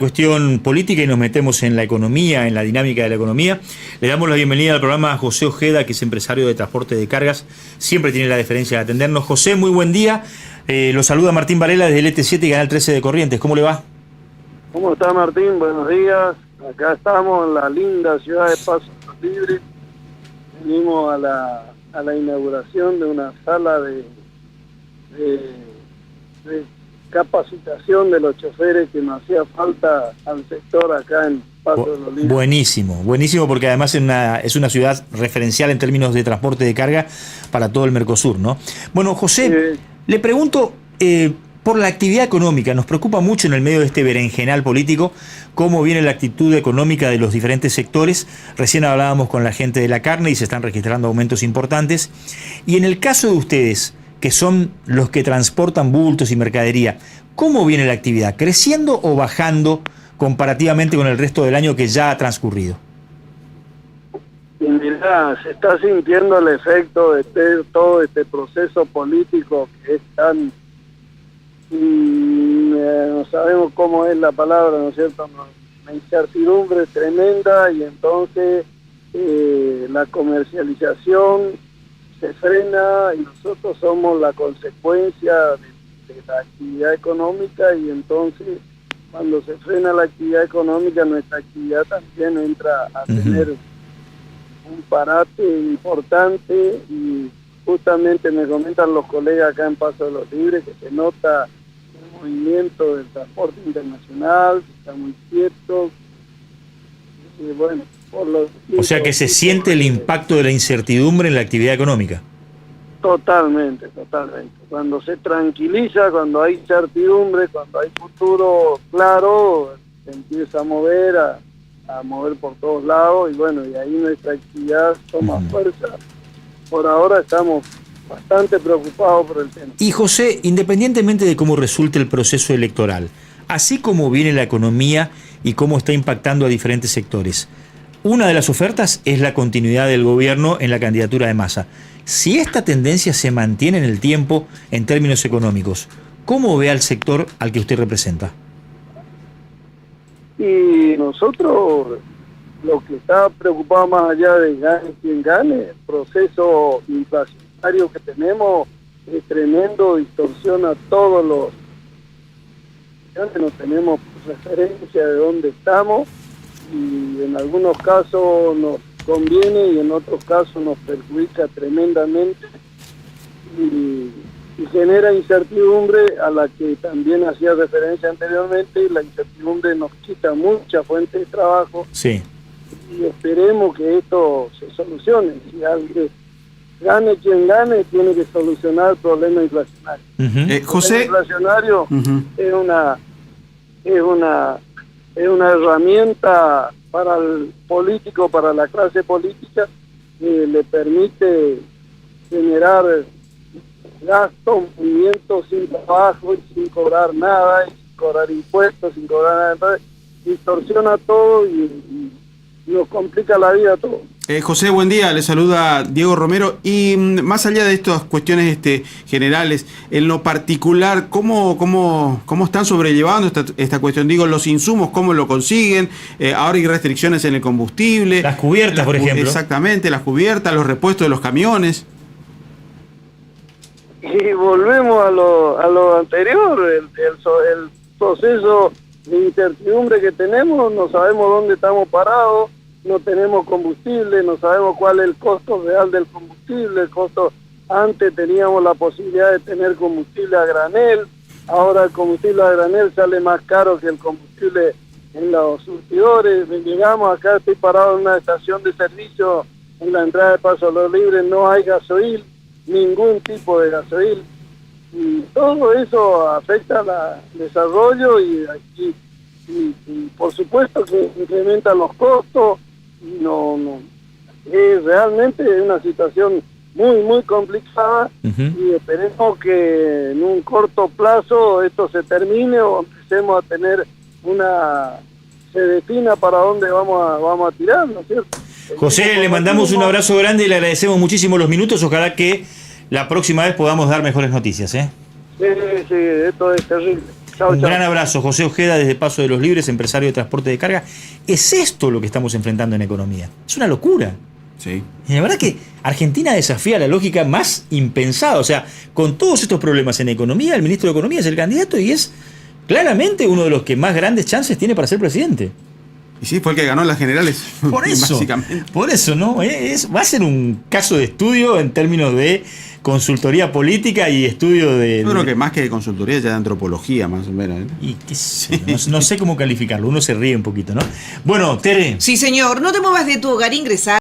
Cuestión política y nos metemos en la economía, en la dinámica de la economía. Le damos la bienvenida al programa a José Ojeda, que es empresario de transporte de cargas. Siempre tiene la deferencia de atendernos. José, muy buen día. Lo saluda Martín Varela desde el ET7 y Canal 13 de Corrientes. ¿Cómo le va? ¿Cómo está, Martín? Buenos días. Acá estamos en la linda ciudad de Paso Libre. Venimos a la inauguración de una sala de capacitación de los choferes que nos hacía falta al sector acá en Paso de los Libres. Buenísimo, buenísimo, porque además es una ciudad referencial en términos de transporte de carga para todo el Mercosur, ¿no? Bueno, José, le pregunto por la actividad económica. Nos preocupa mucho en el medio de este berenjenal político cómo viene la actitud económica de los diferentes sectores. Recién hablábamos con la gente de la carne y se están registrando aumentos importantes. Y en el caso de ustedes, que son los que transportan bultos y mercadería, ¿cómo viene la actividad? ¿Creciendo o bajando comparativamente con el resto del año que ya ha transcurrido? Y mirá, se está sintiendo el efecto de todo este proceso político que es tan... no sabemos cómo es la palabra, ¿no es cierto? Una incertidumbre tremenda y entonces la comercialización se frena y nosotros somos la consecuencia de la actividad económica, y entonces cuando se frena la actividad económica, nuestra actividad también entra a tener un parate importante. Y justamente me comentan los colegas acá en Paso de los Libres que se nota el movimiento del transporte internacional, que está muy quieto, y bueno, o sea que se siente el impacto de la incertidumbre en la actividad económica. Totalmente. Cuando se tranquiliza, cuando hay certidumbre, cuando hay futuro claro, se empieza a mover por todos lados, y bueno, y ahí nuestra actividad toma fuerza. Por ahora estamos bastante preocupados por el tema. Y José, independientemente de cómo resulte el proceso electoral, así como viene la economía y cómo está impactando a diferentes sectores, una de las ofertas es la continuidad del gobierno en la candidatura de Massa. Si esta tendencia se mantiene en el tiempo en términos económicos, ¿cómo ve al sector al que usted representa? Y nosotros, lo que está preocupado más allá de gane quien gane, el proceso inflacionario que tenemos es tremendo, distorsiona todos los... No tenemos referencia de dónde estamos, y en algunos casos nos conviene y en otros casos nos perjudica tremendamente y genera incertidumbre a la que también hacía referencia anteriormente. La incertidumbre nos quita mucha fuente de trabajo. Sí. Y esperemos que esto se solucione. Si alguien gane quien gane, tiene que solucionar el problema inflacionario. José, el inflacionario es una herramienta para el político, para la clase política, que le permite generar gastos, movimientos sin trabajo y sin cobrar nada, y sin cobrar impuestos, sin cobrar nada. Entonces, distorsiona todo y nos complica la vida a todos. José, buen día, le saluda Diego Romero. Y más allá de estas cuestiones generales, en lo particular, ¿cómo están sobrellevando esta cuestión? Digo, los insumos, ¿cómo lo consiguen? Ahora hay restricciones en el combustible. Las cubiertas, por ejemplo. Exactamente, las cubiertas, los repuestos de los camiones. Y volvemos a lo anterior, el proceso de incertidumbre que tenemos, no sabemos dónde estamos parados. No tenemos combustible, no sabemos cuál es el costo real del combustible. El costo, antes teníamos la posibilidad de tener combustible a granel, ahora el combustible a granel sale más caro que el combustible en los surtidores. Llegamos acá, estoy parado en una estación de servicio en la entrada de Paso de los Libres, no hay gasoil, ningún tipo de gasoil, y todo eso afecta al desarrollo y por supuesto que incrementan los costos. Realmente es una situación muy complicada, y esperemos que en un corto plazo esto se termine o empecemos a tener se defina para dónde vamos a tirar, ¿no es cierto? José, le mandamos un abrazo grande y le agradecemos muchísimo los minutos. Ojalá que la próxima vez podamos dar mejores noticias, ¿eh? Sí, esto es terrible. Chao, Un chao. gran abrazo. José Ojeda, desde Paso de los Libres, empresario de transporte de carga. ¿Es esto lo que estamos enfrentando en economía? Es una locura. Sí. Y la verdad que Argentina desafía la lógica más impensada. O sea, con todos estos problemas en economía, el ministro de Economía es el candidato y es claramente uno de los que más grandes chances tiene para ser presidente. Y sí, fue el que ganó las generales. Por eso, básicamente. por eso, ¿no? Va a ser un caso de estudio en términos de consultoría política y estudio de... Yo creo que más que de consultoría, ya de antropología, más o menos. Y qué sé, no sé cómo calificarlo, uno se ríe un poquito, ¿no? Bueno, Tere. Sí, señor, no te muevas de tu hogar, ingresar.